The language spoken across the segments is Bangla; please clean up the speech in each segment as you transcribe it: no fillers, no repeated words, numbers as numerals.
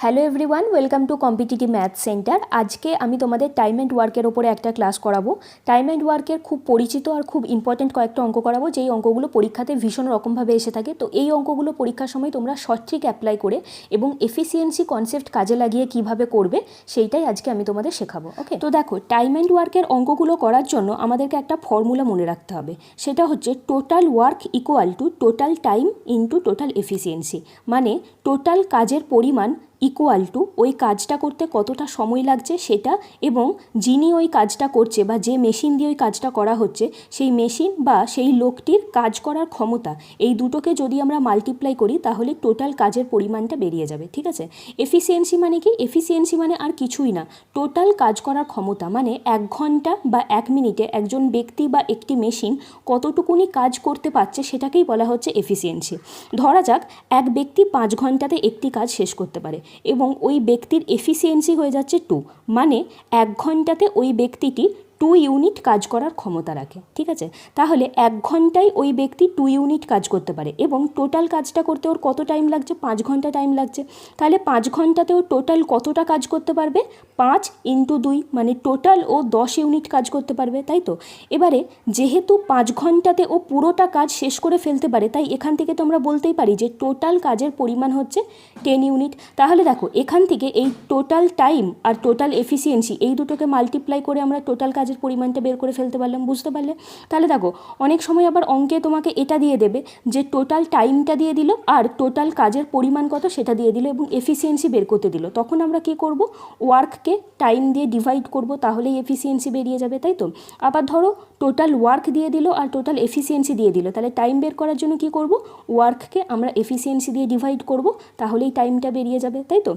Hello everyone, welcome to competitive math centre. আজকে আমি তোমাদের টাইম অ্যান্ড ওয়ার্কের ওপরে একটা ক্লাস করাবো। টাইম অ্যান্ড ওয়ার্কের খুব পরিচিত আর খুব ইম্পর্টেন্ট কয়েকটা অঙ্ক করাবো, যেই অঙ্কগুলো পরীক্ষাতে ভীষণ রকমভাবে এসে থাকে। তো এই অঙ্কগুলো পরীক্ষার সময় তোমরা সঠিক অ্যাপ্লাই করে এবং এফিসিয়েন্সি কনসেপ্ট কাজে লাগিয়ে কিভাবে করবে সেইটাই আজকে আমি তোমাদের শেখাবো। ওকে, তো দেখো, টাইম অ্যান্ড ওয়ার্কের অঙ্কগুলো করার জন্য আমাদেরকে একটা ফর্মুলা মনে রাখতে হবে। সেটা হচ্ছে total work equal to total time into total efficiency. মানে টোটাল কাজের পরিমাণ ইকুয়াল টু ওই কাজটা করতে কতটা সময় লাগছে সেটা, এবং যিনি ওই কাজটা করছে বা যে মেশিন দিয়ে ওই কাজটা করা হচ্ছে সেই মেশিন বা সেই লোকটির কাজ করার ক্ষমতা, এই দুটোকে যদি আমরা মাল্টিপ্লাই করি তাহলে টোটাল কাজের পরিমাণটা বেরিয়ে যাবে। ঠিক আছে, এফিসিয়েন্সি মানে কি? এফিসিয়েন্সি মানে আর কিছুই না, টোটাল কাজ করার ক্ষমতা। মানে 1 ঘন্টা বা 1 মিনিটে একজন ব্যক্তি বা একটি মেশিন কতটুকুনি কাজ করতে পারছে সেটাকেই বলা হচ্ছে এফিসিয়েন্সি। ধরা যাক এক ব্যক্তি 5 ঘন্টাতে একটি কাজ শেষ করতে পারে এবং ওই ব্যক্তির এফিসিয়েন্সি হয়ে যাচ্ছে 2, মানে 1 ঘন্টাতে ওই ব্যক্তিটি 2 ইউনিট কাজ করার ক্ষমতা রাখে। ঠিক আছে, তাহলে 1 ঘন্টায় ওই ব্যক্তি 2 ইউনিট কাজ করতে পারে এবং টোটাল কাজটা করতে ওর কত টাইম লাগছে? 5 ঘন্টা টাইম লাগছে। তাহলে 5 ঘন্টাতে ও টোটাল কতটা কাজ করতে পারবে? 5 ইন্টু 2, মানে টোটাল ও 10 ইউনিট কাজ করতে পারবে, তাই তো? এবারে যেহেতু 5 ঘন্টাতে ও পুরোটা কাজ শেষ করে ফেলতে পারে, তাই এখান থেকে তো আমরা বলতেই পারি যে টোটাল কাজের পরিমাণ হচ্ছে 10 ইউনিট। তাহলে দেখো, এখান থেকে এই টোটাল টাইম আর টোটাল এফিসিয়েন্সি এই দুটোকে মাল্টিপ্লাই করে আমরা টোটাল কাজের পরিমাণটা বের করে ফেলতে পারলাম। বুঝতে পারলে? তাহলে দেখো, অনেক সময় আবার অঙ্কে তোমাকে এটা দিয়ে দেবে যে টোটাল টাইমটা দিয়ে দিল আর টোটাল কাজের পরিমাণ কত সেটা দিয়ে দিল এবং এফিসিয়েন্সি বের করতে দিল। তখন আমরা কি করব? ওয়ার্ককে টাইম দিয়ে ডিভাইড করব, তাহলেই এফিসিয়েন্সি বেরিয়ে যাবে, তাই তো? আবার ধরো টোটাল ওয়ার্ক দিয়ে দিল আর টোটাল এফিসিয়েন্সি দিয়ে দিল, তাহলে টাইম বের করার জন্য কি করব? ওয়ার্ককে আমরা এফিসিয়েন্সি দিয়ে ডিভাইড করব, তাহলেই টাইমটা বেরিয়ে যাবে, তাই তো?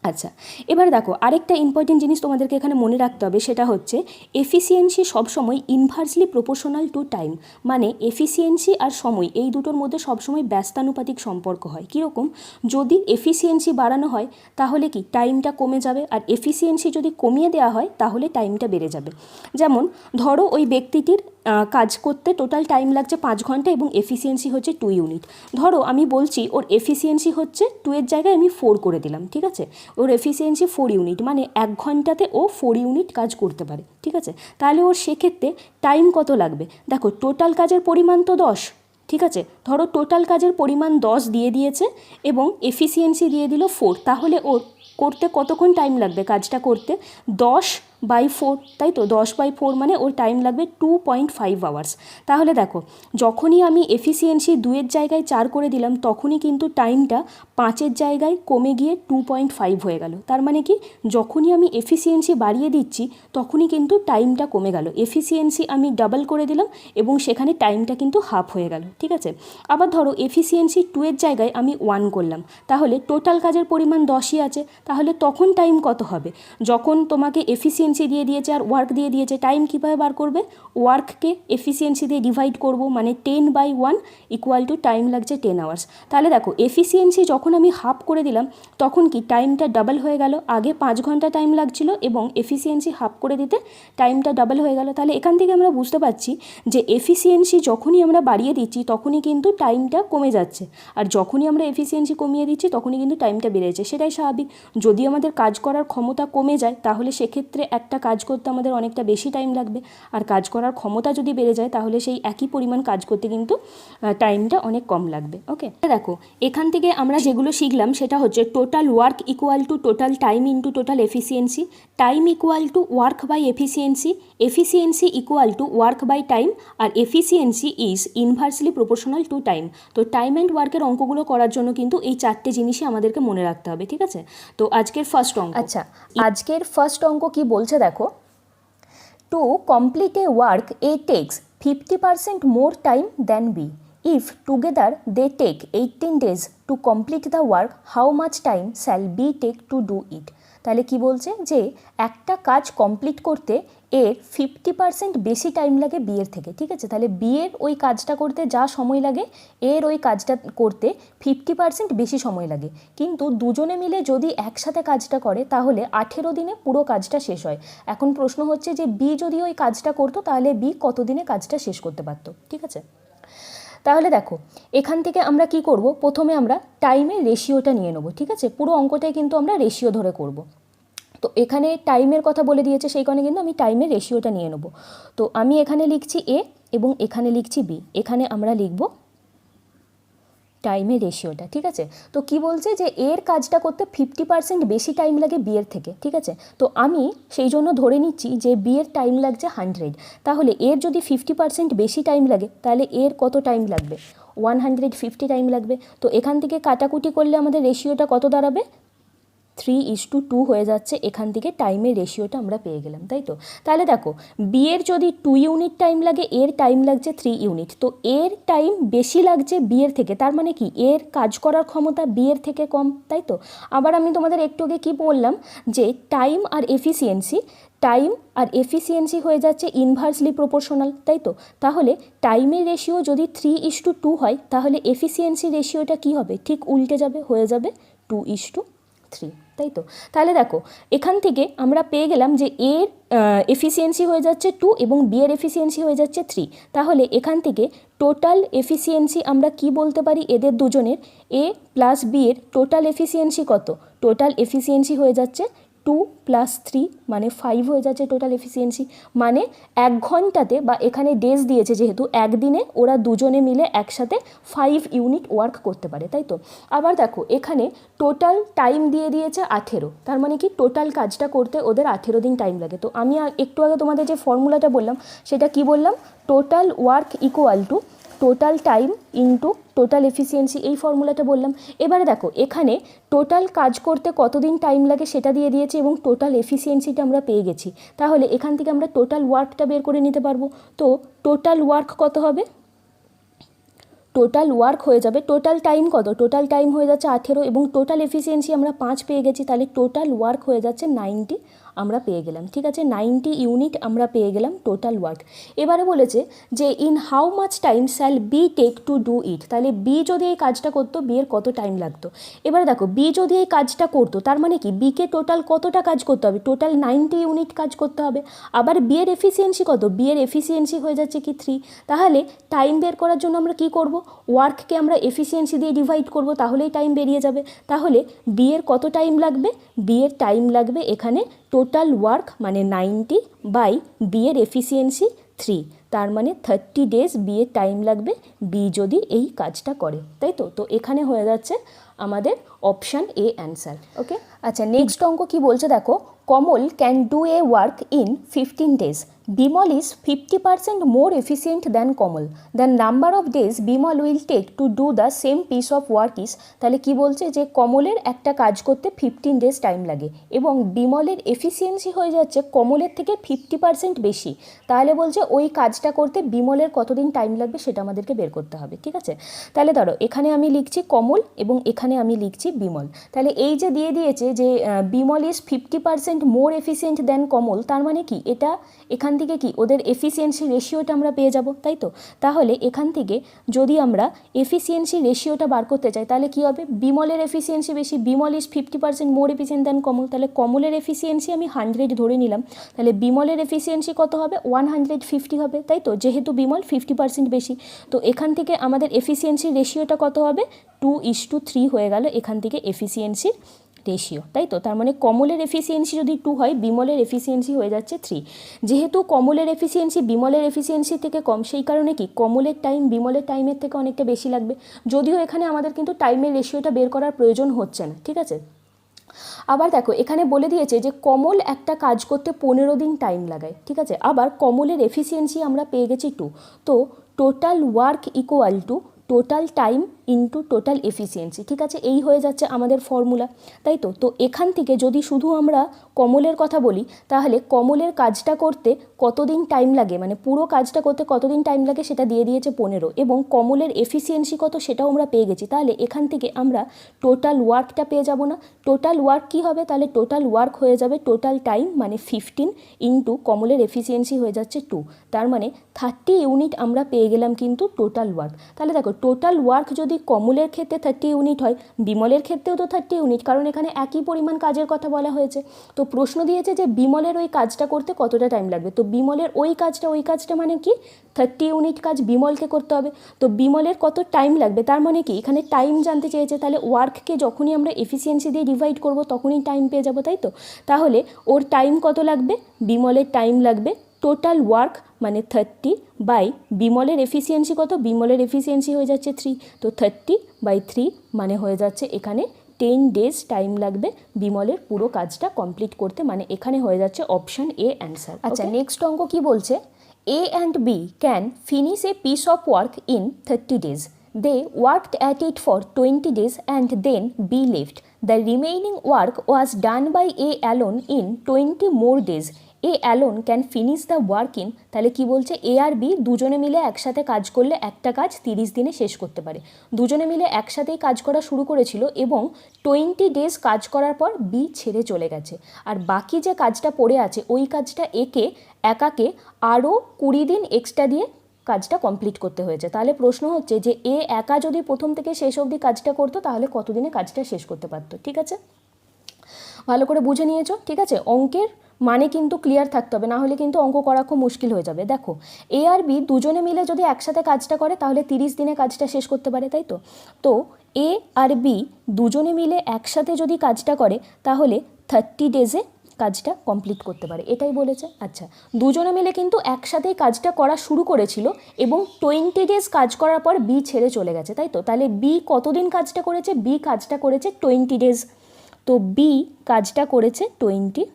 আচ্ছা, এবার দেখো, আরেকটা ইম্পর্টেন্ট জিনিস তোমাদেরকে এখানে মনে রাখতে হবে, সেটা হচ্ছে এফিসিয়েন্সি সবসময় ইনভার্সলি প্রপোর্শনাল টু টাইম। মানে এফিসিয়েন্সি আর সময় এই দুটোর মধ্যে সবসময় ব্যস্তানুপাতিক সম্পর্ক হয়। কীরকম? যদি এফিসিয়েন্সি বাড়ানো হয় তাহলে কি টাইমটা কমে যাবে, আর এফিসিয়েন্সি যদি কমিয়ে দেওয়া হয় তাহলে টাইমটা বেড়ে যাবে। যেমন ধরো, ওই ব্যক্তিটির কাজ করতে টোটাল টাইম লাগছে 5 ঘন্টা এবং এফিসিয়েন্সি হচ্ছে 2 ইউনিট। ধরো আমি বলছি ওর এফিসিয়েন্সি হচ্ছে 2 এর জায়গায় আমি 4 করে দিলাম। ঠিক আছে, ওর এফিসিয়েন্সি 4 ইউনিট, মানে 1 ঘন্টাতে ও 4 ইউনিট কাজ করতে পারে। ঠিক আছে, তাহলে ওর সেক্ষেত্রে টাইম কত লাগবে? দেখো, টোটাল কাজের পরিমাণ তো 10। ঠিক আছে, ধরো টোটাল কাজের পরিমাণ 10 দিয়ে দিয়েছে এবং এফিসিয়েন্সি দিয়ে দিল 4, তাহলে ওর করতে কতক্ষণ টাইম লাগবে? কাজটা করতে 10/4, তাই তো? 10/4 মানে ওর টাইম লাগবে 2.5 আওয়ার্স। তাহলে দেখো, যখনই আমি এফিসিয়েন্সি 2-এর জায়গায় 4 করে দিলাম তখনই কিন্তু টাইমটা 5-এর জায়গায় কমে গিয়ে 2.5 হয়ে গেল। তার মানে কি, যখনই আমি এফিসিয়েন্সি বাড়িয়ে দিচ্ছি তখনই কিন্তু টাইমটা কমে গেল। এফিসিয়েন্সি আমি ডাবল করে দিলাম এবং সেখানে টাইমটা কিন্তু হাফ হয়ে গেল। ঠিক আছে, আবার ধরো এফিসিয়েন্সি 2-এর জায়গায় আমি 1 করলাম, তাহলে টোটাল কাজের পরিমাণ 10ই আছে, তাহলে তখন টাইম কত হবে? যখন তোমাকে এফিসিয়েন্সি দিয়ে দিয়েছে আর ওয়ার্ক দিয়ে দিয়েছে, টাইম কীভাবে বার করবে? ওয়ার্ককে এফিসিয়েন্সি দিয়ে ডিভাইড করব, মানে 10/1 ইকুয়াল টু টাইম লাগছে 10 আওয়ার্স। তাহলে দেখো, এফিসিয়েন্সি যখন আমি হাফ করে দিলাম তখন কি টাইমটা ডাবল হয়ে গেল। আগে 5 ঘন্টা টাইম লাগছিল এবং এফিসিয়েন্সি হাফ করে দিতে টাইমটা ডাবল হয়ে গেল। তাহলে এখান থেকে আমরা বুঝতে পারছি যে এফিসিয়েন্সি যখনই আমরা বাড়িয়ে দিচ্ছি তখনই কিন্তু টাইমটা কমে যাচ্ছে, আর যখনই আমরা এফিসিয়েন্সি কমিয়ে দিচ্ছি তখনই কিন্তু টাইমটা বেড়ে যাচ্ছে। সেটাই স্বাভাবিক। যদি আমাদের কাজ করার ক্ষমতা কমে যায় তাহলে সেক্ষেত্রে একটা কাজ করতে আমাদের অনেকটা বেশি টাইম লাগবে, আর কাজ করার ক্ষমতা যদি বেড়ে যায় তাহলে সেই একই পরিমাণ কাজ করতে কিন্তু টাইমটা অনেক কম লাগবে। ওকে, দেখো, এখান থেকে আমরা যেগুলো শিখলাম সেটা হচ্ছে total work equal to total time into total efficiency, time equal to work by efficiency, efficiency equal to work by time, আর efficiency is inversely proportional to time. তো টাইম অ্যান্ড ওয়ার্কের অঙ্কগুলো করার জন্য কিন্তু এই 4টে জিনিসই আমাদেরকে মনে রাখতে হবে। ঠিক আছে, তো আজকের ফার্স্ট অঙ্ক। আচ্ছা, আজকের ফার্স্ট অঙ্ক কি বলছে দেখো, to complete a work A takes 50% more time than B. If together they take 18 days to complete the work, how much time shall B take to do it? তাহলে কি বলছে যে একটা কাজ কমপ্লিট করতে এর 50% বেশি টাইম লাগে বিয়ের থেকে। ঠিক আছে, তাহলে বিয়ের ওই কাজটা করতে যা সময় লাগে এর ওই কাজটা করতে 50% বেশি সময় লাগে, কিন্তু দুজনে মিলে যদি একসাথে কাজটা করে তাহলে 18 দিনে পুরো কাজটা শেষ হয়। এখন প্রশ্ন হচ্ছে যে বি যদি ওই কাজটা করতো তাহলে বি কত দিনে কাজটা শেষ করতে পারতো? ঠিক আছে, তাহলে দেখো এখান থেকে আমরা কি করব, প্রথমে আমরা টাইমের রেশিওটা নিয়ে নেব, ঠিক আছে। পুরো অঙ্কটাই কিন্তু আমরা রেশিও ধরে করব। তো এখানে টাইমের কথা বলে দিয়েছে, সেই কারণে কিন্তু আমি টাইমের রেশিওটা নিয়ে নেব। তো আমি এখানে লিখছি এ এবং এখানে লিখছি বি, এখানে আমরা লিখব টাইমের রেশিওটা, ঠিক আছে। তো কি বলছে যে এর কাজটা করতে 50% বেশি টাইম লাগে বি এর থেকে, ঠিক আছে। তো আমি সেই জন্য ধরে নিচ্ছি যে বি এর টাইম লাগছে 100, তাহলে এর যদি 50% বেশি টাইম লাগে তাহলে এর কত টাইম লাগবে, 150 টাইম লাগবে। তো এখান থেকে কাটাকুটি করলে আমাদের রেশিওটা কত দাঁড়াবে, 3:2 হয়ে যাচ্ছে। এখান থেকে টাইমের রেশিওটা আমরা পেয়ে গেলাম, তাই তো। তাহলে দেখো বি এর যদি 2 ইউনিট টাইম লাগে, এর টাইম লাগছে 3 ইউনিট, তো এর টাইম বেশি লাগছে বি এর থেকে, তার মানে কি এর কাজ করার ক্ষমতা বি এর থেকে কম, তাই তো। আবার আমি তোমাদের একটু আগে কী বললাম যে টাইম আর এফিসিয়েন্সি হয়ে যাচ্ছে ইনভার্সলি প্রপোর্শনাল, তাই তো। তাহলে টাইমের রেশিও যদি 3:2 হয় তাহলে এফিসিয়েন্সি রেশিওটা কি হবে, ঠিক উল্টে যাবে, হয়ে যাবে 2:3, তাই তো। তাহলে দেখো এখান থেকে আমরা পেয়ে গেলাম যে এর এফিসিয়েন্সি হয়ে যাচ্ছে 2 এবং বি এর এফিসিয়েন্সি হয়ে যাচ্ছে 3। তাহলে এখান থেকে টোটাল এফিসিয়েন্সি আমরা কি বলতে পারি, এদের দুজনের এ প্লাস বি এর টোটাল এফিসিয়েন্সি কত, টোটাল এফিসিয়েন্সি হয়ে যাচ্ছে 2 + 3 মানে 5 হয়ে যাচ্ছে টোটাল এফিসিয়েন্সি। মানে 1 ঘন্টাতে, বা এখানে ডেজ দিয়েছে যেহেতু, একদিনে ওরা দুজনে মিলে একসাথে 5 ইউনিট ওয়ার্ক করতে পারে, তাই তো। আবার দেখো এখানে টোটাল টাইম দিয়ে দিয়েছে 18, তার মানে কি টোটাল কাজটা করতে ওদের 18 দিন টাইম লাগে। তো আমি একটু আগে তোমাদের যে ফর্মুলাটা বললাম সেটা কি বললাম, total work equal to total time into total efficiency, এই ফর্মুলাটা বললাম। এবারে দেখো এখানে টোটাল কাজ করতে কতদিন টাইম লাগে সেটা দিয়ে দিয়েছে এবং টোটাল এফিসিয়েন্সিটা আমরা পেয়ে গেছি। তাহলে এখান থেকে আমরা টোটাল ওয়ার্কটা বের করে নিতে পারবো। তো টোটাল ওয়ার্ক কত হবে, টোটাল ওয়ার্ক হয়ে যাবে, টোটাল টাইম কত, টোটাল টাইম হয়ে যাচ্ছে 18 এবং টোটাল এফিসিয়েন্সি আমরা 5 পেয়ে গেছি, তাহলে টোটাল ওয়ার্ক হয়ে যাচ্ছে 90 আমরা পেয়ে গেলাম, ঠিক আছে। 90 ইউনিট আমরা পেয়ে গেলাম টোটাল ওয়ার্ক। এবারে বলেছে যে in how much time shall B take to do it, তাহলে বি যদি এই কাজটা করতো বি এর কত টাইম লাগতো। এবারে দেখো বি যদি এই কাজটা করতো তার মানে কি বিকে টোটাল কতটা কাজ করতে হবে, টোটাল 90 ইউনিট কাজ করতে হবে। আবার বি এর এফিসিয়েন্সি কত, বি এর এফিসিয়েন্সি হয়ে যাচ্ছে কি 3। তাহলে টাইম বের করার জন্য আমরা কি করব, ওয়ার্ককে আমরা এফিসিয়েন্সি দিয়ে ডিভাইড করব, তাহলেই টাইম বেরিয়ে যাবে। তাহলে বি এর কত টাইম লাগবে, বি এর টাইম লাগবে এখানে টোটাল ওয়ার্ক মানে 90 বাই বি এর এফিসিয়েন্সি 3, তার মানে 30 ডেজ বি এর টাইম লাগবে বি যদি এই কাজটা করে, তাই তো। তো এখানে হয়ে যাচ্ছে আমাদের অপশান এ অ্যান্সার, ওকে। আচ্ছা নেক্সট অঙ্ক কি বলছে দেখো, Kamal can do a work in 15 days, Bimal is 50% more efficient than Kamal, the number of days Bimal will take to do the same piece of work is. তাহলে কি বলছে যে কমলের একটা কাজ করতে 15 ডেজ টাইম লাগে এবং বিমলের এফিসিয়েন্সি হয়ে যাচ্ছে কমলের থেকে 50% বেশি, তাহলে বলছে ওই কাজটা করতে বিমলের কতদিন টাইম লাগবে সেটা আমাদেরকে বের করতে হবে, ঠিক আছে। তাহলে ধরো এখানে আমি লিখছি কমল এবং এখানে আমি লিখছি বিমল। তাহলে এই যে দিয়ে দিয়েছে যে Bimal is 50% more efficient than Kamal, তার মানে কি এটা এখান থেকে কি ওদের এফিসিয়েন্সি রেশিওটা আমরা পেয়ে যাব, তাই তো। তাহলে এখান থেকে যদি আমরা এফিসিয়েন্সি রেশিওটা বার করতে চাই তাহলে কি হবে, বিমলের এফিসিয়েন্সি বেশি, Bimal is 50% more efficient than Kamal, তাহলে কমলের এফিসিয়েন্সি আমি 100 ধরে নিলাম, তাহলে বিমলের এফিসিয়েন্সি কত হবে, 150 হবে, তাই তো, যেহেতু বিমল 50% বেশি। তো এখান থেকে আমাদের এফিসিয়েন্সি রেশিওটা কত হবে, 2:3 হয়ে গেল এখান থেকে এফিসিয়েন্সির রেশিও, তাই তো। তার মানে কমলের এফিসিয়েন্সি যদি 2 হয় বিমলের এফিসিয়েন্সি হয়ে যাচ্ছে 3। যেহেতু কমলের এফিসিয়েন্সি বিমলের এফিসিয়েন্সি থেকে কম, সেই কারণে কি কমলের টাইম বিমলের টাইমের থেকে অনেকটা বেশি লাগবে, যদিও এখানে আমাদের কিন্তু টাইমের রেশিওটা বের করার প্রয়োজন হচ্ছে না, ঠিক আছে। আবার দেখো এখানে বলে দিয়েছে যে কমল একটা কাজ করতে 15 দিন টাইম লাগায়, ঠিক আছে। আবার কমলের এফিসিয়েন্সি আমরা পেয়ে গেছি 2, তো total work equal to total time into total efficiency, ঠিক আছে, এই হয়ে যাচ্ছে আমাদের ফর্মুলা, তাই তো। তো এখান থেকে যদি শুধু আমরা কমলের কথা বলি তাহলে কমলের কাজটা করতে কতদিন টাইম লাগে, মানে পুরো কাজটা করতে কতদিন টাইম লাগে সেটা দিয়ে দিয়েছে 15, এবং কমলের এফিসিয়েন্সি কত সেটাও আমরা পেয়ে গেছি। তাহলে এখান থেকে আমরা টোটাল ওয়ার্কটা পেয়ে যাব না, টোটাল ওয়ার্ক কী হবে, তাহলে টোটাল ওয়ার্ক হয়ে যাবে টোটাল টাইম মানে 15 ইন্টু কমলের এফিসিয়েন্সি হয়ে যাচ্ছে 2, তার মানে 30 ইউনিট আমরা পেয়ে গেলাম কিন্তু টোটাল ওয়ার্ক। তাহলে দেখো টোটাল ওয়ার্ক যদি যদি কমলের ক্ষেত্রে 30 ইউনিট হয়, বিমলের ক্ষেত্রেও তো 30 ইউনিট, কারণ এখানে একই পরিমাণ কাজের কথা বলা হয়েছে। তো প্রশ্ন দিয়েছে যে বিমলের ওই কাজটা করতে কতটা টাইম লাগবে। তো বিমলের ওই কাজটা মানে কি 30 ইউনিট কাজ বিমলকে করতে হবে। তো বিমলের কত টাইম লাগবে তার মানে কি এখানে টাইম জানতে চেয়েছে। তাহলে ওয়ার্ককে যখনই আমরা এফিসিয়েন্সি দিয়ে ডিভাইড করব তখনই টাইম পেয়ে যাবো, তাই তো। তাহলে ওর টাইম কত লাগবে, বিমলের টাইম লাগবে টোটাল ওয়ার্ক মানে 30 বাই বিমলের এফিসিয়েন্সি কত, বিমলের এফিসিয়েন্সি হয়ে যাচ্ছে 3, তো 30/3 মানে হয়ে যাচ্ছে এখানে 10 ডেজ টাইম লাগবে বিমলের পুরো কাজটা কমপ্লিট করতে, মানে এখানে হয়ে যাচ্ছে অপশান এ অ্যান্সার। আচ্ছা, নেক্সট অঙ্ক কি বলছে, A and B can finish a piece of work in 30 days. They worked at it for 20 days and then B left. The remaining work was done by A alone in 20 more days. A alone can finish the work in, তাহলে কি বলছে, এ আর বি দুজনে মিলে একসাথে কাজ করলে একটা কাজ 30 দিনে শেষ করতে পারে। দুজনে মিলে একসাথেই কাজ করা শুরু করেছিল এবং 20 ডেজ কাজ করার পর বি ছেড়ে চলে গেছে। আর বাকি যে কাজটা পড়ে আছে ওই কাজটা একাকে আরও 20 দিন এক্সট্রা দিয়ে কাজটা কমপ্লিট করতে হয়েছে। তাহলে প্রশ্ন হচ্ছে যে এ একা যদি প্রথম থেকে শেষ অবধি কাজটা করতো তাহলে কতদিনে কাজটা শেষ করতে পারতো। ঠিক আছে, ভালো করে বুঝে নিয়েছো। ঠিক আছে, অঙ্কের মানে কিন্তু ক্লিয়ার থাকতে হবে, না হলে কিন্তু অঙ্ক করা খুব মুশকিল হয়ে যাবে। দেখো, এ আর বি দুজনে মিলে যদি একসাথে কাজটা করে তাহলে 30 দিনে কাজটা শেষ করতে পারে, তাই তো। তো এ আর বি দুজনে মিলে একসাথে যদি কাজটা করে তাহলে 30 ডেজে কাজটা কমপ্লিট করতে পারে, এটাই বলেছে। আচ্ছা, দুজনে মিলে কিন্তু একসাথেই কাজটা করা শুরু করেছিল এবং 20 ডেজ কাজ করার পর বি ছেড়ে চলে গেছে, তাই তো। তাহলে বি কতদিন কাজটা করেছে, বি কাজটা করেছে 20 ডেজ। তো বি কাজটা করেছে 20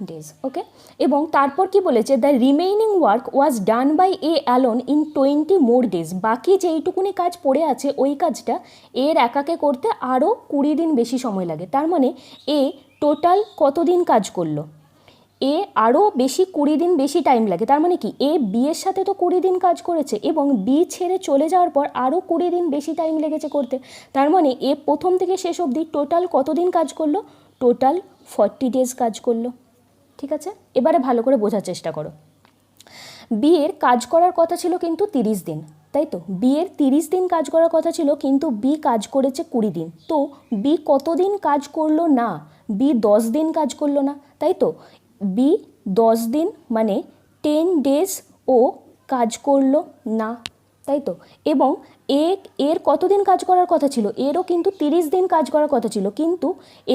ডেজ, ওকে। এবং তারপর কি বলেছে, the remaining work was done by A alone in 20 more days. বাকি যেইটুকুনি কাজ পড়ে আছে ওই কাজটা এর একাকে করতে আরও 20 দিন বেশি সময় লাগে। তার মানে এ টোটাল কতদিন কাজ করলো, এ আরও বেশি 20 দিন বেশি টাইম লাগে। তার মানে কি এ বি এর সাথে তো 20 দিন কাজ করেছে এবং বি ছেড়ে চলে যাওয়ার পর আরও 20 দিন বেশি টাইম লেগেছে করতে। তার মানে এ প্রথম থেকে শেষ অবধি টোটাল কতদিন কাজ করলো, টোটাল 40 ডেজ কাজ করলো। ঠিক আছে, এবারে ভালো করে বোঝার চেষ্টা করো। বি এর কাজ করার কথা ছিল কিন্তু 30 দিন, তাই তো। বি এর 30 দিন কাজ করার কথা ছিল কিন্তু বি কাজ করেছে 20 দিন। তো বি কতদিন কাজ করলো না, বি 10 দিন কাজ করলো না, তাই তো। বি 10 দিন মানে 10 ডেজ ও কাজ করলো না, তাই তো। এবং এর কতদিন কাজ করার কথা ছিল, এরও কিন্তু 30 দিন কাজ করার কথা ছিল কিন্তু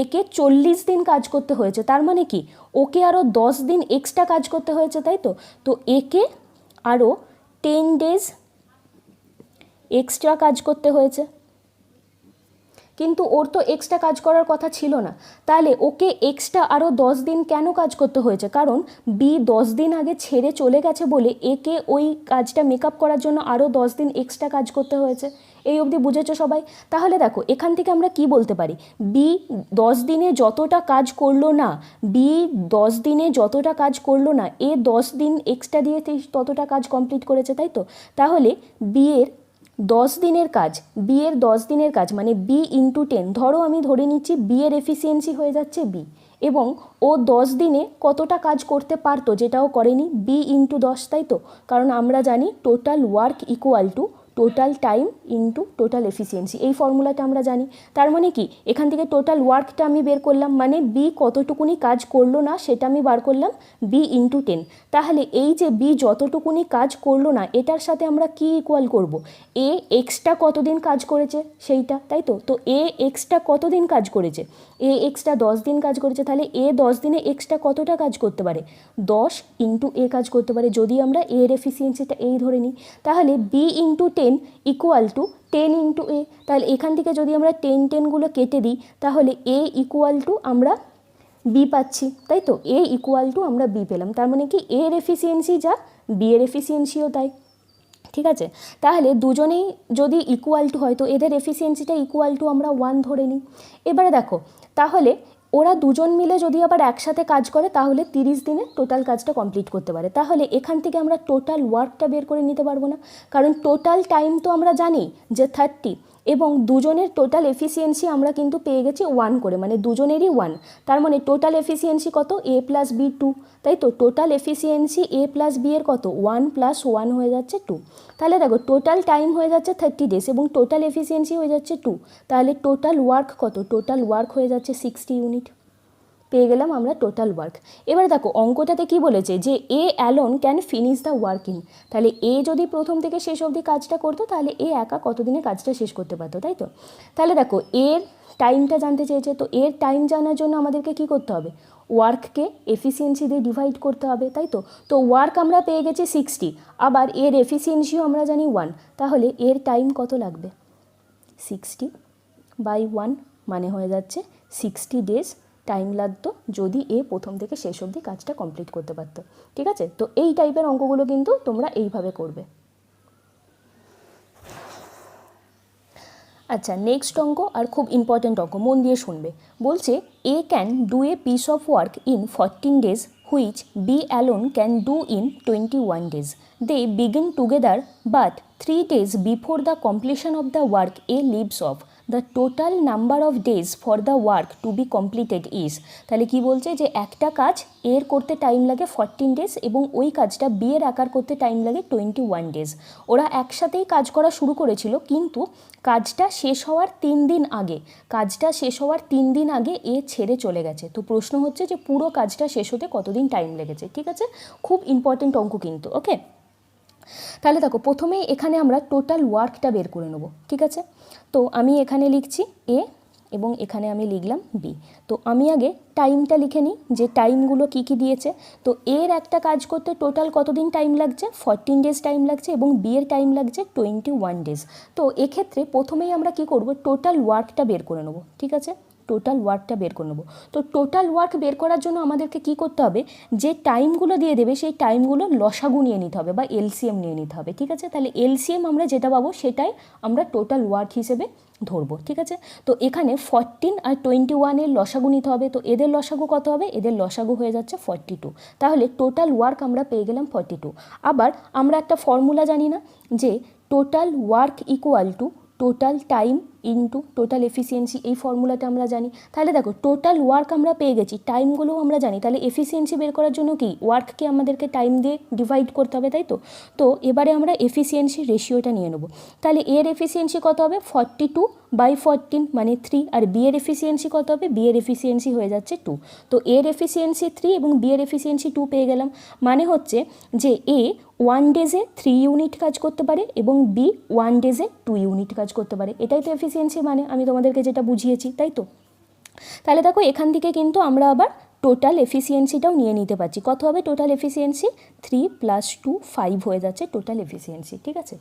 একে 40 দিন কাজ করতে হয়েছে। তার মানে কি ওকে আরও 10 দিন এক্সট্রা কাজ করতে হয়েছে, তাই তো। তো একে আরও 10 ডেজ এক্সট্রা কাজ করতে হয়েছে, কিন্তু ওর তো এক্সট্রা কাজ করার কথা ছিল না। তাহলে ওকে এক্সট্রা আরও 10 দিন কেন কাজ করতে হয়েছে, কারণ বি 10 দিন আগে ছেড়ে চলে গেছে বলে একে ওই কাজটা মেকআপ করার জন্য আরও 10 দিন এক্সট্রা কাজ করতে হয়েছে। এই অবধি বুঝেছো সবাই। তাহলে দেখো এখান থেকে আমরা কি বলতে পারি, বি 10 দিনে যতটা কাজ করলো না, বি 10 দিনে যতটা কাজ করলো না, এ 10 দিন এক্সট্রা দিয়ে ততটা কাজ কমপ্লিট করেছে, তাই তো। তাহলে বি এর 10 দিনের কাজ, বি এর 10 দিনের কাজ মানে বি ইন্টু 10, ধরো আমি ধরে নিচ্ছি বি এর এফিসিয়েন্সি হয়ে যাচ্ছে বি, এবং ও 10 দিনে কতটা কাজ করতে পারতো যেটাও করেনি, বি ইন্টু 10, তাই তো। কারণ আমরা জানি total work equal to total time into total efficiency, এই ফর্মুলাটা আমরা জানি। তার মানে কি এখান থেকে টোটাল ওয়ার্কটা আমি বের করলাম, মানে বি কতটুকুনি কাজ করলো না সেটা আমি বার করলাম, বি ইন্টু 10। তাহলে এই যে বি যতটুকুনি কাজ করলো না এটার সাথে আমরা কি ইকুয়াল করব, এ এক্সট্রা কতদিন কাজ করেছে সেইটা, তাই তো। তো এ এক্সট্রা কতদিন কাজ করেছে, এ এক্সট্রা 10 দিন কাজ করেছে। তাহলে এ 10 দিনে এক্সট্রা কতটা কাজ করতে পারে, 10 ইন্টু এ কাজ করতে পারে, যদি আমরা এর এফিসিয়েন্সিটা এই ধরে নিই। তাহলে B into 10 equal to 10 into A. তাহলে এখান থেকে যদি আমরা 10গুলো কেটে দিই তাহলে এ ইকুয়াল টু আমরা বি পাচ্ছি, তাই তো। এ ইকুয়াল টু আমরা বি পেলাম, তার মানে কি এর এফিসিয়েন্সি যা বি এর এফিসিয়েন্সিও তাই। ঠিক আছে, তাহলে দুজনেই যদি ইকুয়াল টু হয় তো এদের এফিসিয়েন্সিটা ইকুয়াল টু আমরা 1 ধরে নিই। এবারে দেখো, তাহলে ওরা দুজন মিলে যদি আবার একসাথে কাজ করে তাহলে 30 দিনে টোটাল কাজটা কমপ্লিট করতে পারে। তাহলে এখান থেকে আমরা টোটাল ওয়ার্কটা বের করে নিতে পারবো না, কারণ টোটাল টাইম তো আমরা জানি যে 30, এবং দুজনের টোটাল এফিসিয়েন্সি আমরা কিন্তু পেয়ে গেছি 1 করে, মানে দুজনেরই 1। তার মানে টোটাল এফিসিয়েন্সি কত, a প্লাস বি 2, তাই তো total efficiency a plus B এর কত 1 প্লাস 1 হয়ে যাচ্ছে 2। তাহলে দেখো টোটাল টাইম হয়ে যাচ্ছে 30 ডেজ এবং টোটাল এফিসিয়েন্সি হয়ে যাচ্ছে 2। তাহলে টোটাল ওয়ার্ক কত, টোটাল ওয়ার্ক হয়ে যাচ্ছে 60 ইউনিট। পেয়ে গেলাম আমরা টোটাল ওয়ার্ক। এবার দেখো অঙ্কটাতে কি বলেছে যে A alone can finish the work in, তাহলে এ যদি প্রথম থেকে শেষ অবধি কাজটা করতো তাহলে এ একা কতদিনে কাজটা শেষ করতে পারতো, তাই তো। তাহলে দেখো এর টাইমটা জানতে চেয়েছে, তো এর টাইম জানার জন্য আমাদেরকে কি করতে হবে, ওয়ার্ককে এফিসিয়েন্সি দিয়ে ডিভাইড করতে হবে, তাই তো। তো ওয়ার্ক আমরা পেয়ে গেছি 60, আবার এর এফিসিয়েন্সিও আমরা জানি 1, তাহলে এর টাইম কত লাগবে 60/1, মানে হয়ে যাচ্ছে 60 ডেজ টাইম লাগতো যদি এ প্রথম থেকে শেষ অবধি কাজটা কমপ্লিট করতে পারতো। ঠিক আছে, তো এই টাইপের অঙ্কগুলো কিন্তু তোমরা এইভাবে করবে। আচ্ছা, নেক্সট অঙ্ক আর খুব ইম্পর্ট্যান্ট অঙ্ক, মন দিয়ে শুনবে। বলছে A can do a piece of work in 14 days which B alone can do in 21 days. They begin together but 3 days before the completion of the work A leaves off. The total number of days for the work to be completed is. তাহলে কি বলছে যে একটা কাজ এর করতে টাইম লাগে 14 ডেজ এবং ওই কাজটা বি এর আকার করতে টাইম লাগে 21 ডেজ। ওরা একসাথেই কাজ করা শুরু করেছিল, কিন্তু কাজটা শেষ হওয়ার 3 দিন আগে, কাজটা শেষ হওয়ার 3 দিন আগে এ ছেড়ে চলে গেছে। তো প্রশ্ন হচ্ছে যে পুরো কাজটা শেষ হতে কতদিন টাইম লেগেছে। ঠিক আছে, খুব ইম্পর্টেন্ট অঙ্ক কিন্তু। ওকে, তাহলে দেখো প্রথমেই এখানে আমরা টোটাল ওয়ার্কটা বের করে নেব। ঠিক আছে, তো আমি এখানে লিখছি এ এবং এখানে আমি লিখলাম বি। তো আমি আগে টাইমটা লিখে নিই যে টাইমগুলো কী কী দিয়েছে। তো এর একটা কাজ করতে টোটাল কতদিন টাইম লাগছে, 14 ডেজ টাইম লাগছে এবং বি এর টাইম লাগছে 21 ডেজ। তো এক্ষেত্রে প্রথমেই আমরা কি করব, টোটাল ওয়ার্কটা বের করে নেব। ঠিক আছে, টোটাল ওয়ার্কটা বের করে নেব। তো টোটাল ওয়ার্ক বের করার জন্য আমাদেরকে কি করতে হবে, যে টাইমগুলো দিয়ে দেবে সেই টাইমগুলো লসাগু নিয়ে নিতে হবে বা এলসিএম নিয়ে নিতে হবে। ঠিক আছে, তাহলে এলসিএম আমরা যেটা পাবো সেটাই আমরা টোটাল ওয়ার্ক হিসেবে ধরবো। ঠিক আছে, তো এখানে 14 আর 21 এর লসাগু নিতে হবে। তো এদের লসাগু কত হবে, এদের লসাগু হয়ে যাচ্ছে 42। তাহলে টোটাল ওয়ার্ক আমরা পেয়ে গেলাম 42। আবার আমরা একটা ফর্মুলা জানি না যে total work equal to total time into total efficiency, এই ফর্মুলাটা আমরা জানি। তাহলে দেখো টোটাল ওয়ার্ক আমরা পেয়ে গেছি, টাইমগুলোও আমরা জানি, তাহলে এফিসিয়েন্সি বের করার জন্য কি ওয়ার্ককে আমাদেরকে টাইম দিয়ে ডিভাইড করতে হবে, তাই তো। তো এবারে আমরা এফিসিয়েন্সি রেশিওটা নিয়ে নেব। তাহলে এর এফিসিয়েন্সি কত হবে 42/14 মানে 3, আর বি এর এফিসিয়েন্সি কত হবে, বি এর এফিসিয়েন্সি হয়ে যাচ্ছে 2। তো এর এফিসিয়েন্সি 3 এবং বি এর এফিসিয়েন্সি 2 পেয়ে গেলাম। মানে হচ্ছে যে এ 1 ডেজে 3 ইউনিট কাজ করতে পারে এবং বি 1 ডেজে 2 ইউনিট কাজ করতে পারে। এটাই তো এফিসিয়েন্সি, মানে আমি তোমাদেরকে যেটা বুঝিয়েছি, তাই তো। তাহলে দেখো এখান থেকে কিন্তু আমরা আবার টোটাল এফিসিয়েন্সিটাও নিয়ে নিতে পারছি। কত হবে টোটাল এফিসিয়েন্সি, 3 + 2 5 হয়ে যাচ্ছে টোটাল এফিসিয়েন্সি। ঠিক আছে,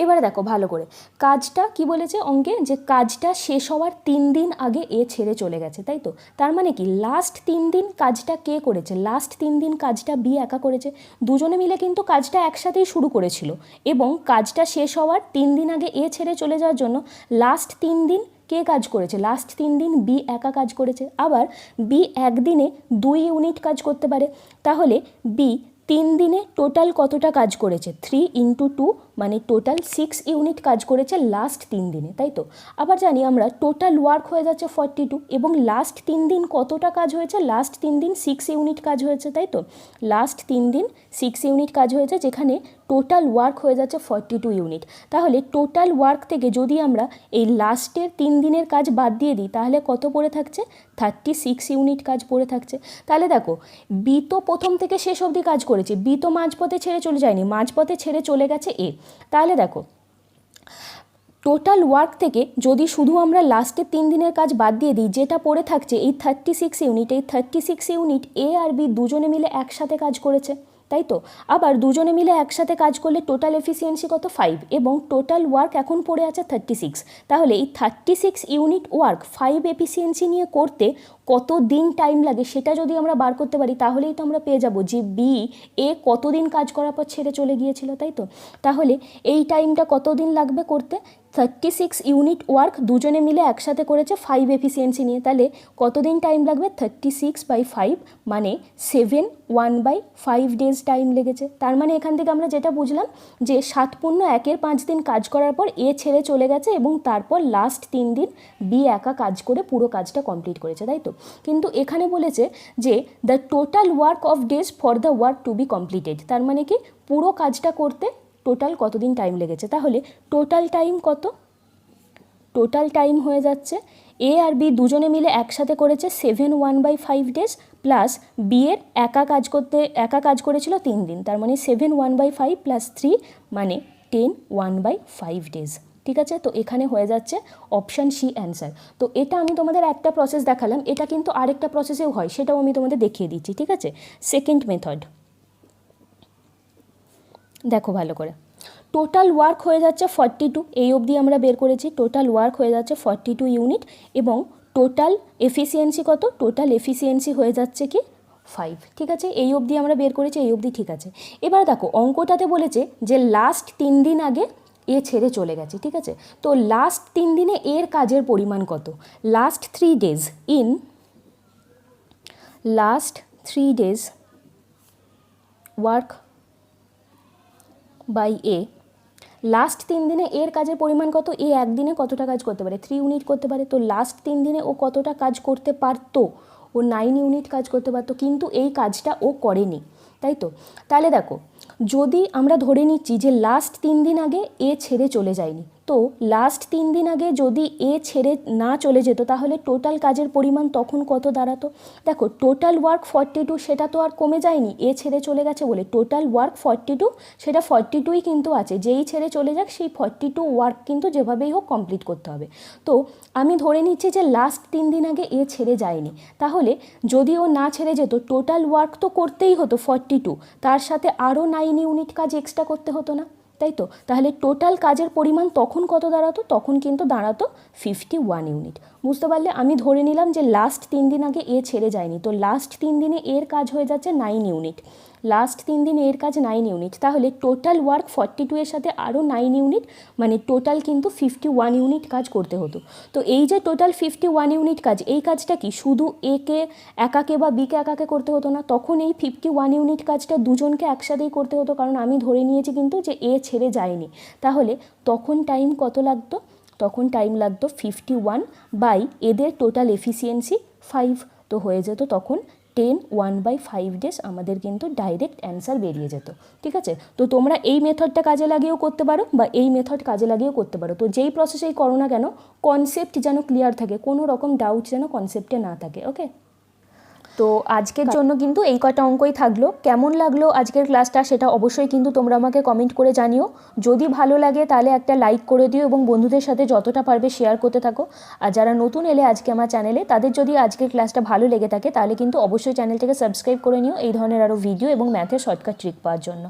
এবারে দেখো ভালো করে কাজটা কি বলেছে অঙ্কে, যে কাজটা শেষ হওয়ার 3 দিন আগে এ ছেড়ে চলে গেছে, তাই তো। তার মানে কি লাস্ট 3 দিন কাজটা কে করেছে, লাস্ট 3 দিন কাজটা বি একা করেছে। দুজনে মিলে কিন্তু কাজটা একসাথেই শুরু করেছিল এবং কাজটা শেষ হওয়ার 3 দিন আগে এ ছেড়ে চলে যাওয়ার জন্য লাস্ট 3 দিন কে কাজ করেছে, লাস্ট 3 দিন বি একা কাজ করেছে। আবার বি একদিনে 2 ইউনিট কাজ করতে পারে, তাহলে বি 3 দিনে টোটাল কতটা কাজ করেছে, 3 × 2 মানে টোটাল 6 ইউনিট কাজ করেছে লাস্ট 3 দিনে, তাই তো। আবার জানি আমরা টোটাল ওয়ার্ক হয়ে যাচ্ছে 42 এবং লাস্ট 3 দিন কতটা কাজ হয়েছে, লাস্ট 3 দিন 6 ইউনিট কাজ হয়েছে, তাই তো। লাস্ট 3 দিন 6 ইউনিট কাজ হয়েছে, যেখানে টোটাল ওয়ার্ক হয়ে যাচ্ছে 42 ইউনিট। তাহলে টোটাল ওয়ার্ক থেকে যদি আমরা এই লাস্টের 3 দিনের কাজ বাদ দিয়ে দিই তাহলে কত পড়ে থাকছে, 36 ইউনিট কাজ পড়ে থাকছে। তাহলে দেখো বি তো প্রথম থেকে শেষ অবধি কাজ করেছে, বি তো মাঝপথে ছেড়ে চলে যায়নি, মাঝপথে ছেড়ে চলে গেছে এ। তাহলে দেখো টোটাল ওয়ার্ক থেকে যদি শুধু আমরা লাস্টের 3 দিনের কাজ বাদ দিয়ে দিই, যেটা পড়ে থাকছে এই 36 ইউনিট, এই 36 ইউনিট এ আর বি দুজনে মিলে একসাথে কাজ করেছে, তাই তো। আবার দুজনে মিলে একসাথে কাজ করলে টোটাল এফিসিয়েন্সি কত 5 এবং টোটাল ওয়ার্ক এখন পড়ে আছে 36। তাহলে এই 36 ইউনিট ওয়ার্ক 5 এফিসিয়েন্সি নিয়ে করতে কত দিন টাইম লাগে সেটা যদি আমরা বার করতে পারি তাহলেই তো আমরা পেয়ে যাব যে বি এ কতদিন কাজ করার পর ছেড়ে চলে গিয়েছিল, তাই তো। তাহলে এই টাইমটা কতদিন লাগবে করতে, 36 ইউনিট ওয়ার্ক দুজনে মিলে একসাথে করেছে 5 এফিসিয়েন্সি নিয়ে, তাহলে কতদিন টাইম লাগবে? 36/5 মানে 7/1/5 ডেজ টাইম লেগেছে। তার মানে এখান থেকে আমরা যেটা বুঝলাম যে 7×1 5 দিন কাজ করার পর এ ছেড়ে চলে গেছে এবং তারপর লাস্ট 3 দিন বি একা কাজ করে পুরো কাজটা কমপ্লিট করেছে, তাই তো। কিন্তু এখানে বলেছে যে the total work of days for the work to be completed, তার মানে কি পুরো কাজটা করতে টোটাল কতদিন টাইম লেগেছে। তাহলে টোটাল টাইম কত? টোটাল টাইম হয়ে যাচ্ছে এ আর বি দুজনে মিলে একসাথে করেছে 7/1/5 ডেজ প্লাস বি এর একা কাজ করেছিল 3 দিন, তার মানে 7/1/5 প্লাস 3 মানে 10/1/5 ডেজ। ঠিক আছে, তো এখানে হয়ে যাচ্ছে অপশান সি অ্যান্সার। তো এটা আমি তোমাদের একটা প্রসেস দেখালাম, এটা কিন্তু আরেকটা প্রসেসেও হয়, সেটাও আমি তোমাদের দেখিয়ে দিচ্ছি। ঠিক আছে, সেকেন্ড মেথড দেখো ভালো করে। টোটাল ওয়ার্ক হয়ে যাচ্ছে 42, এই অবধি আমরা বের করেছি। টোটাল ওয়ার্ক হয়ে যাচ্ছে 42 ইউনিট এবং টোটাল এফিসিয়েন্সি কত? টোটাল এফিসিয়েন্সি হয়ে যাচ্ছে কি 5। ঠিক আছে, এই অবধি আমরা বের করেছি, এই অবধি ঠিক আছে। এবার দেখো অঙ্কটাতে বলেছে যে লাস্ট 3 দিন আগে এ ছেড়ে চলে গেছে। ঠিক আছে, তো লাস্ট 3 দিনে এর কাজের পরিমাণ কত? Last 3 days in last 3 days work by A, last 3 দিনে এর কাজের পরিমাণ কত? এ একদিনে কতটা কাজ করতে পারে? 3 ইউনিট করতে পারে। তো লাস্ট 3 দিনে ও কতটা কাজ করতে পারতো? ও 9 ইউনিট কাজ করতে পারতো, কিন্তু এই কাজটা ও করেনি, তাই তো। তাহলে দেখো যদি আমরা ধরে নিচ্ছি যে লাস্ট 3 দিন আগে এ ছেড়ে চলে যায়নি, তো লাস্ট 3 দিন আগে যদি এ ছেড়ে না চলে যেত তাহলে টোটাল কাজের পরিমাণ তখন কত দাঁড়াতো? দেখো টোটাল ওয়ার্ক 42, সেটা তো আর কমে যায়নি, এ ছেড়ে চলে গেছে বলে। টোটাল ওয়ার্ক 42, সেটা 42ই কিন্তু আছে, যেই ছেড়ে চলে যাক সেই 42 ওয়ার্ক কিন্তু যেভাবেই হোক কমপ্লিট করতে হবে। তো আমি ধরে নিচ্ছি যে লাস্ট 3 দিন আগে এ ছেড়ে যায়নি, তাহলে যদি ও না ছেড়ে যেত টোটাল ওয়ার্ক তো করতেই হতো 42, তার সাথে আরও 9 ইউনিট কাজ এক্সট্রা করতে হতো না, তাই তো। তাহলে টোটাল কাজের পরিমাণ তখন কত দাঁড়াতো? তখন কিন্তু দাঁড়াতো 51 ইউনিট। বুঝতে পারলে? আমি ধরে নিলাম যে লাস্ট 3 দিন আগে এ ছেড়ে যায়নি, তো লাস্ট 3 দিনে এর কাজ হয়ে যাচ্ছে 9 ইউনিট। লাস্ট 3 দিনে এর কাজ 9 ইউনিট, তাহলে টোটাল ওয়ার্ক 42 এর সাথে আরও 9 ইউনিট, মানে টোটাল কিন্তু 51 ইউনিট কাজ করতে হতো। তো এই যে টোটাল 51 ইউনিট কাজ, এই কাজটা কি শুধু একে একাকে বা বিকে একাকে করতে হতো না, তখন এই 51 ইউনিট কাজটা দুজনকে একসাথেই করতে হতো, কারণ আমি ধরে নিয়েছি কিন্তু যে এ ছেড়ে যায়নি। তাহলে তখন টাইম কত লাগতো? তখন টাইম লাগতো 51 বাই এদের টোটাল এফিসিয়েন্সি 5, তো হয়ে যেত তখন 10/1/5 ডেজ, আমাদের কিন্তু ডাইরেক্ট অ্যান্সার বেরিয়ে যেত। ঠিক আছে, তো তোমরা এই মেথডটা কাজে লাগিয়েও করতে পারো বা এই মেথড কাজে লাগিয়েও করতে পারো। তো যেই প্রসেসেই করো না কেন কনসেপ্ট যেন ক্লিয়ার থাকে, কোনো রকম ডাউট যেন কনসেপ্টে না থাকে। ওকে, তো আজকের জন্য কিন্তু এই কটা অঙ্কই থাকলো। কেমন লাগলো আজকের ক্লাসটা সেটা অবশ্যই কিন্তু তোমরা আমাকে কমেন্ট করে জানিও। যদি ভালো লাগে তাহলে একটা লাইক করে দিও এবং বন্ধুদের সাথে যতটা পারবে শেয়ার করতে থাকো। আর যারা নতুন এলে আজকে আমার চ্যানেলে, তাদের যদি আজকের ক্লাসটা ভালো লেগে থাকে তাহলে কিন্তু অবশ্যই চ্যানেলটাকে সাবস্ক্রাইব করে নিও এই ধরনের আরও ভিডিও এবং ম্যাথের শর্টকাট ট্রিক পাওয়ার জন্য।